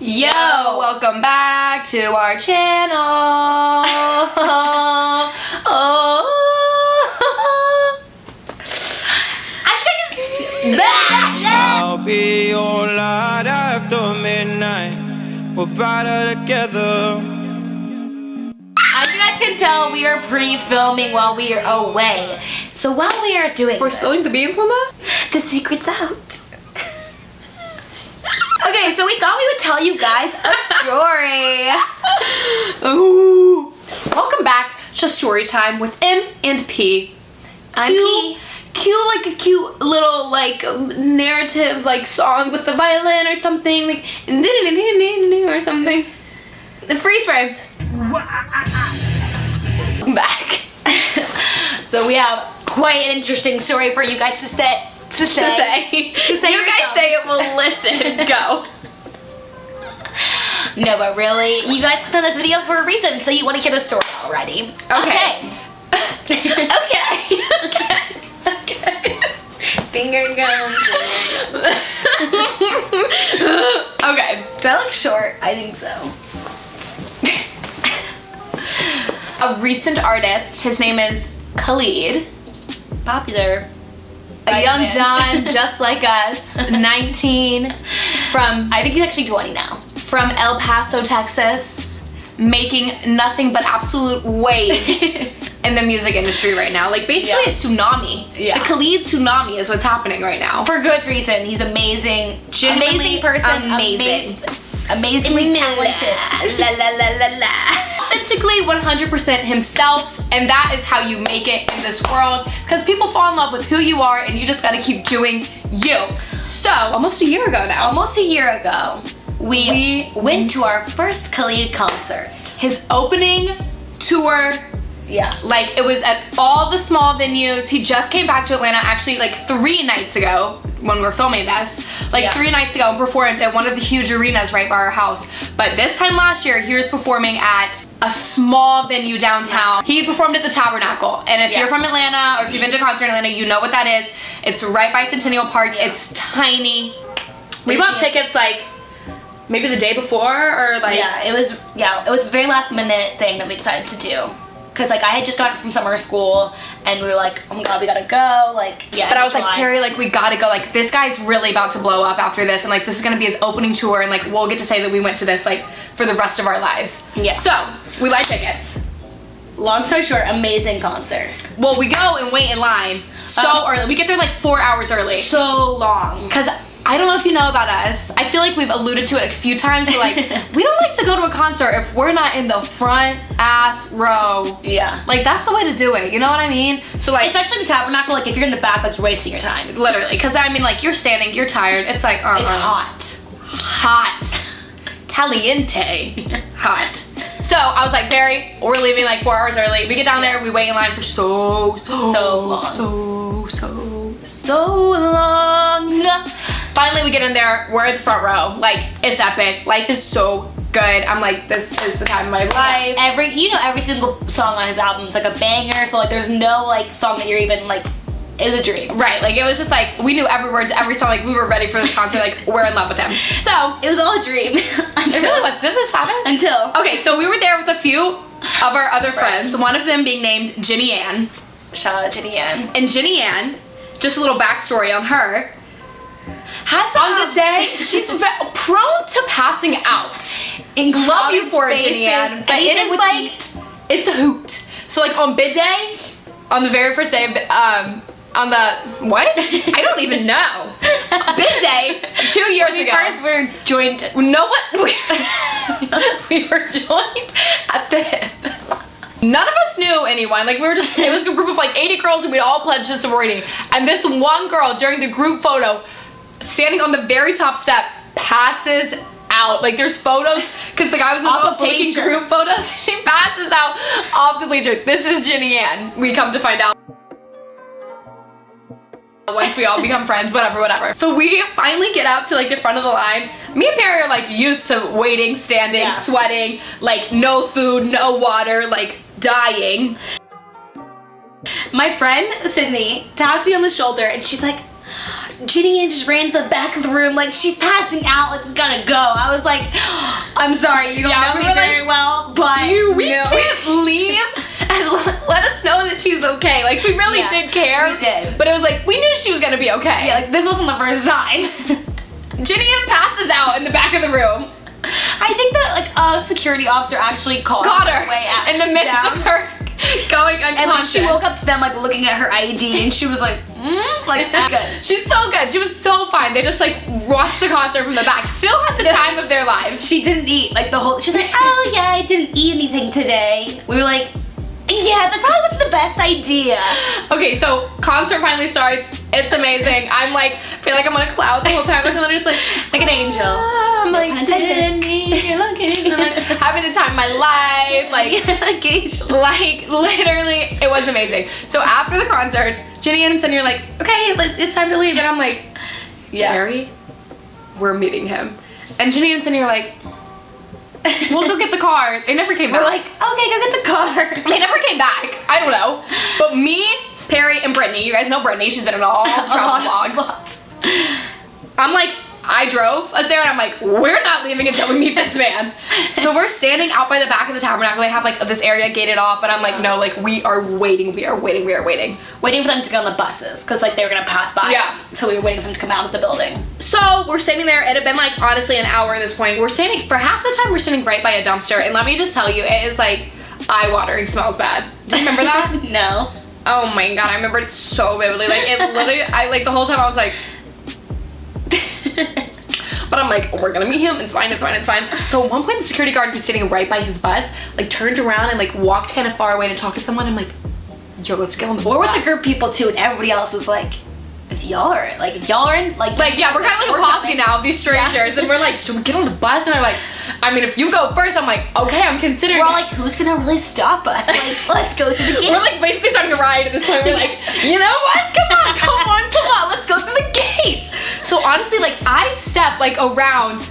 Yo, welcome back to our channel. I'll be your light after midnight. We're brighter together. As you guys can tell, we are pre-filming while we are away. So while we are doing We're spilling the beans on that? the secret's out. Okay, so we thought we would tell you guys a story. Ooh. Welcome back to Storytime with M and P. I'm P. Cute, like a cute little like narrative like song with the violin or something, like or something. The freeze frame. I'm back. So we have quite an interesting story for you guys to say. You guys say it, we'll listen. Go. No, but really, you guys clicked on this video for a reason, so you want to hear the story already. Okay. Okay. Finger gun. Okay. That looks short. I think so. A recent artist, his name is Khalid. Popular. A young John just like us, 19, from I think he's actually 20 now. From El Paso, Texas, making nothing but absolute waves in the music industry right now. Like basically a tsunami. Yeah. The Khalid tsunami is what's happening right now. For good reason. He's amazing. Genuinely amazing person. amazing. Amazingly talented. La la la la la. Authentically 100% himself, and that is how you make it in this world, because people fall in love with who you are and you just gotta keep doing you. So almost a year ago now, we went to our first Khalid concert. His opening tour. Yeah. Like it was at all the small venues. He just came back to Atlanta actually like 3 nights ago when we're filming this. Like 3 nights ago and performed at one of the huge arenas right by our house. But this time last year, he was performing at a small venue downtown. He performed at the Tabernacle. And if you're from Atlanta or if you've been to a concert in Atlanta, you know what that is. It's right by Centennial Park. It's tiny. We bought tickets like maybe the day before or like. It was a very last minute thing that we decided to do. Cause like I had just gotten from summer school and we were like, oh my god, we gotta go, like But I was like, Perry, like we gotta go, like this guy's really about to blow up after this, and like this is gonna be his opening tour, and like we'll get to say that we went to this like for the rest of our lives. Yeah. So we buy tickets. Long story short, amazing concert. Well, we go and wait in line so early. We get there like 4 hours early. So long. Cause I don't know if you know about us. I feel like we've alluded to it a few times, but like we don't like to go to a concert if we're not in the front ass row. Yeah. Like that's the way to do it. You know what I mean? So like, especially the Tabernacle. Like if you're in the back, like you're wasting your time. Literally, because I mean, like you're standing, you're tired. It's like it's hot, caliente, hot. So I was like, Barry, we're leaving like 4 hours early. We get down there, we wait in line for so long. Finally, we get in there. We're at the front row. Like it's epic. Life is so good. I'm like, this is the time of my life. Every single song on his album is like a banger. So like, there's no like song that you're even like. It was a dream. Right, like it was just like, we knew every word to every song, like we were ready for this concert, like we're in love with him. So, it was all a dream. It really was, did this happen? Until. Okay, so we were there with a few of our other friends, one of them being named Jenny Ann. Shout out Jenny Ann. And Jenny Ann, just a little backstory on her, on the day, she's prone to passing out. Love you for it, Jenny Ann, but it is like, it's a hoot. So like on bid day, on the very first day of, on the, what? I don't even know. Bid day, 2 years ago. First we were joined. No, what? We were joined at the hip. None of us knew anyone. Like we were just, it was a group of like 80 girls and we'd all pledged to sorority. And this one girl during the group photo, standing on the very top step, passes out. Like there's photos, because the guy was taking group photos. She passes out off the bleacher. This is Jenny Ann. We come to find out. Once we all become friends, whatever. So we finally get up to like the front of the line. Me and Perry are like used to waiting, standing, sweating, like no food, no water, like dying. My friend Sydney taps me on the shoulder and she's like, Ginny Ann just ran to the back of the room, like, she's passing out, like, we gotta go. I was like, I'm sorry, you don't know me very well, but we can't leave. Let us know that she's okay. Like, we really did care. We did. But it was like, we knew she was gonna be okay. Yeah, like, this wasn't the first time. Ginny Ann passes out in the back of the room. I think that, like, a security officer actually caught her way out, in the midst of her going unconscious. And, like, she woke up to them, like, looking at her ID, and she was like, like, good. She's so good. She was so fine. They just, like, watched the concert from the back. Still had the time of their lives. She didn't eat, like, the whole, she's like, oh, yeah, I didn't eat anything today. We were like, yeah, that probably wasn't the best idea. Okay, so concert finally starts. It's amazing. I'm like, feel like I'm on a cloud the whole time. I'm literally just like an angel. I'm like, Sydney, you're looking. I'm like, having the time of my life. Like literally, it was amazing. So after the concert, Ginny and Sydney are like, okay, it's time to leave. And I'm like, Harry, we're meeting him. And Ginny and Sydney are like, we'll go get the car. They never came back. We're like, okay, go get the car. They never came back. I don't know. But me, Perry, and Brittany, you guys know Brittany. She's been in all the travel vlogs. I'm like, I drove us there and I'm like, we're not leaving until we meet this man. So we're standing out by the back of the tabernacle. They have like this area gated off, but I'm like, no, like we are waiting. Waiting for them to get on the buses because like they were gonna pass by. Yeah. So we were waiting for them to come out of the building. So we're standing there. It had been like honestly an hour at this point. We're standing for half the time. We're standing right by a dumpster, and let me just tell you, it is like eye-watering. Smells bad. Do you remember that? No. Oh my god, I remember it so vividly. Like it literally, I like the whole time I was like. But I'm like, we're gonna meet him, it's fine. So at one point the security guard who's sitting right by his bus, like turned around and like walked kind of far away to talk to someone. I'm like, yo, let's get on the bus. We're with a group of people too, and everybody else is like, if y'all are in, yeah, we're kind of like a posse now of these strangers, and we're like, should we get on the bus? And I'm like, I mean, if you go first, I'm like, okay, I'm considering. We're all like, who's gonna really stop us? Like, let's go through the gate. We're like basically starting a riot at this point. We're like, you know what? Come on, let's go through the gates. So honestly, like I step like around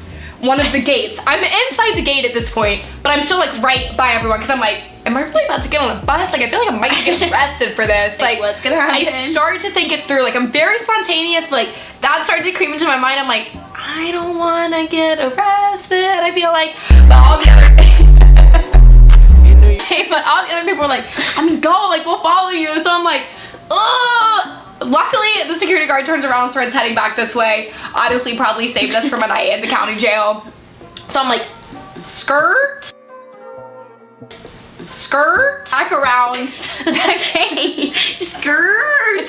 one of the gates. I'm inside the gate at this point, but I'm still like right by everyone because I'm like, am I really about to get on a bus? Like I feel like I might get arrested for this. Like what's gonna happen? I start to think it through. Like I'm very spontaneous, but like that started to creep into my mind. I'm like, I don't want to get arrested. I feel like, but all the other people were like, I mean, go, like we'll follow you. So I'm like, ugh. Luckily, the security guard turns around and starts heading back this way. Honestly, probably saved us from a night in the county jail. So I'm like, skirt, back around the gate. Skirt.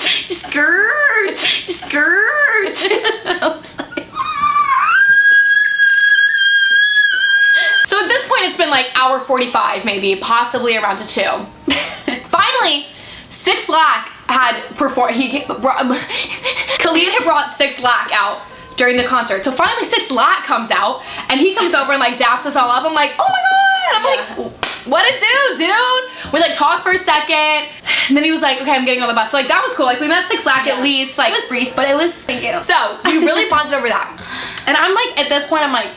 So at this point, it's been like hour 45, maybe, possibly around to 2. Finally, 6 Lack had performed. Khalid had brought 6 Lack out during the concert. So finally, 6 Lack comes out, and he comes over and like daps us all up. I'm like, oh my god! I'm like, what it do, dude? We like talked for a second, and then he was like, okay, I'm getting on the bus. So like that was cool. Like we met 6 Lack at least. Like it was brief, but it was. Thank you. So we really bonded over that, and I'm like, at this point, I'm like.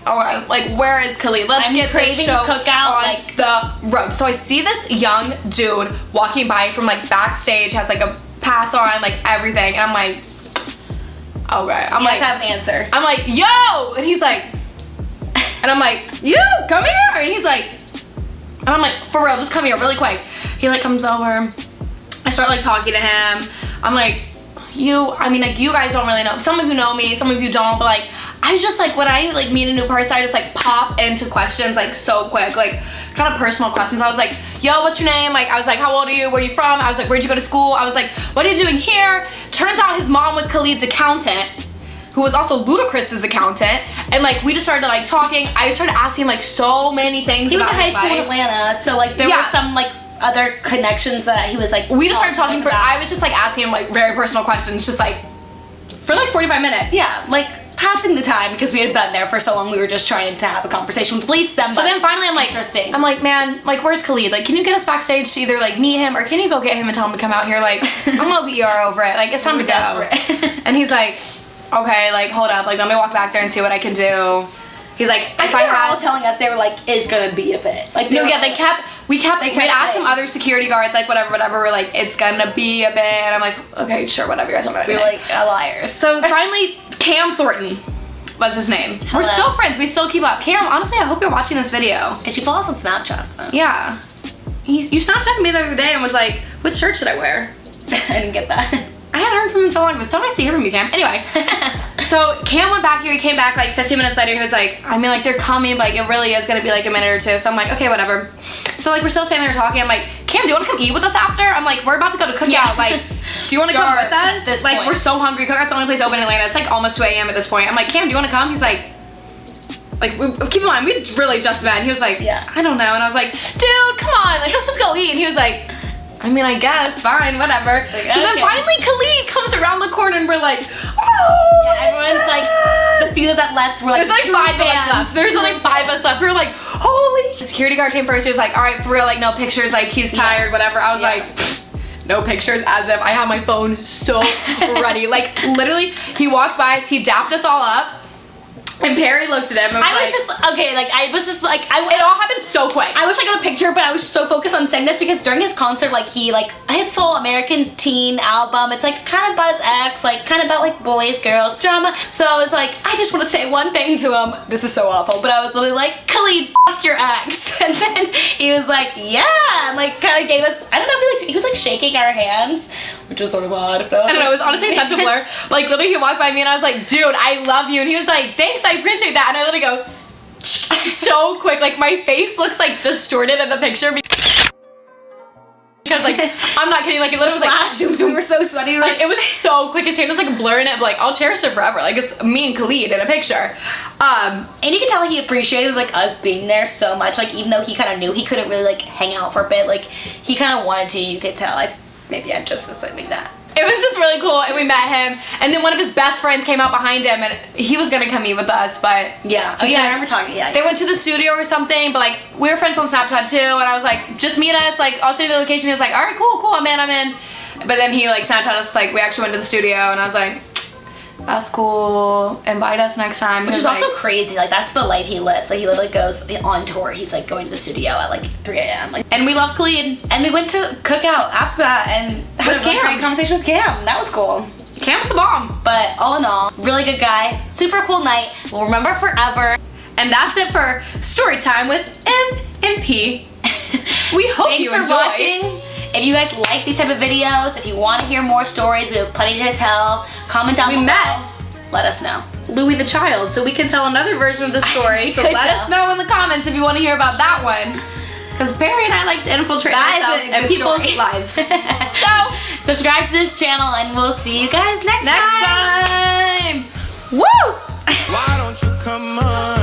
Oh, like where is Khalid? Let's get this show cookout, on like the road. So I see this young dude walking by from like backstage, has like a pass on, like everything, and I'm like, okay. I'm like, have an answer. I'm like, yo, and he's like, and I'm like, you come here, and he's like, and I'm like, for real, just come here, really quick. He like comes over. I start like talking to him. I'm like, I mean, like you guys don't really know. Some of you know me, some of you don't, but like. I just like when I like meet a new person, I just like pop into questions like so quick, like kind of personal questions. I was like, yo, what's your name? Like I was like, how old are you? Where are you from? I was like, where'd you go to school? I was like, what are you doing here? Turns out his mom was Khalid's accountant, who was also Ludacris's accountant, and like we just started like talking. I started asking like so many things. He went to high school in Atlanta, so like there were some like other connections that he was like. We just started talking I was just like asking him like very personal questions, just like for like 45 minutes. Yeah, like. Passing the time because we had been there for so long. We were just trying to have a conversation with at least somebody. So then finally I'm like, man, like where's Khalid? Like, can you get us backstage to either like meet him or can you go get him and tell him to come out here? Like, I'm gonna be over it. Like, it's time to go. And he's like, okay, like hold up, like let me walk back there and see what I can do. He's like, I think they were all telling us they were like, it's gonna be a bit. Like, no, yeah, we asked some other security guards, like, whatever, we're like, it's gonna be a bit, and I'm like, okay, sure, whatever, you guys want me to We're like, liars. So finally, Cam Thornton was his name. Hello. We're still friends, we still keep up. Cam, honestly, I hope you're watching this video. Did you follow us on Snapchat? So. Yeah. You Snapchatted me the other day and was like, which shirt should I wear? I didn't get that. I hadn't heard from him in so long. It was so nice to hear from you, Cam. Anyway, so Cam went back here. He came back like 15 minutes later. He was like, I mean, like, they're coming, but it really is going to be like a minute or two. So I'm like, okay, whatever. So, like, we're still standing there talking. I'm like, Cam, do you want to come eat with us after? I'm like, we're about to go to Cookout. Like, do you want to come with us? Like, we're so hungry. Cookout's the only place open in Atlanta. It's like almost 2 a.m. at this point. I'm like, Cam, do you want to come? He's like, keep in mind, we really just met. And he was like, yeah, I don't know. And I was like, dude, come on. Like, let's just go eat. And he was like, I mean, I guess, fine, whatever. Like, so then finally Khalid comes around the corner and we're like, oh! Yeah, everyone's like, the few that left were like, there's like 5 of us left. There's like 5 of us left. We were like, holy shit. The security guard came first. He was like, all right, for real, like, no pictures, like, he's tired, whatever. I was like, no pictures, as if I have my phone so ready. Like, literally, he walked by us, he dapped us all up. And Perry looked at him and I was just it all happened so quick. I wish I got a picture, but I was so focused on saying this because during his concert, like, his whole American Teen album, it's like kind of about his ex, like kind of about like boys, girls, drama. So I was like, I just want to say one thing to him. This is so awful, but I was literally like, Khalid, fuck your ex. And then he was like, yeah, and like kind of gave us, I don't know if he was like shaking our hands, which was sort of odd. I don't know, it was honestly such a blur. Like, literally he walked by me and I was like, dude, I love you. And he was like, thanks, I appreciate that. And I literally go, so quick, like my face looks like distorted in the picture because like, I'm not kidding, like it literally was like, zoom, we were so sweaty. Like, it was so quick, his hand was like blurring it, but like, I'll cherish it forever. Like, it's me and Khalid in a picture. And you can tell he appreciated like us being there so much, like even though he kind of knew he couldn't really like hang out for a bit, like he kind of wanted to, you could tell, like maybe I'm just assuming that. It was just really cool, and we met him, and then one of his best friends came out behind him, and he was gonna come eat with us, but yeah, oh yeah, I remember talking. Yeah, they went to the studio or something, but like we were friends on Snapchat too, and I was like, just meet us, like I'll send you the location. He was like, all right, cool, I'm in. But then he like Snapchat us, like we actually went to the studio, and I was like, that's cool, invite us next time. Which is also crazy, like that's the life he lives. Like he literally goes on tour, he's like going to the studio at like 3 a.m. Like, and we love Khalid. And we went to Cookout after that and had a great conversation with Cam. That was cool. Cam's the bomb. But all in all, really good guy, super cool night, we'll remember forever. And that's it for Storytime with M and P. We hope you enjoyed. Thanks for watching. If you guys like these type of videos, if you want to hear more stories, we have plenty to tell. Comment down below. Let us know. Louis the Child, so we can tell another version of the story. So let us know in the comments if you want to hear about that one. Because Barry and I like to infiltrate ourselves and people's lives. So subscribe to this channel and we'll see you guys next time. Woo! Why don't you come on?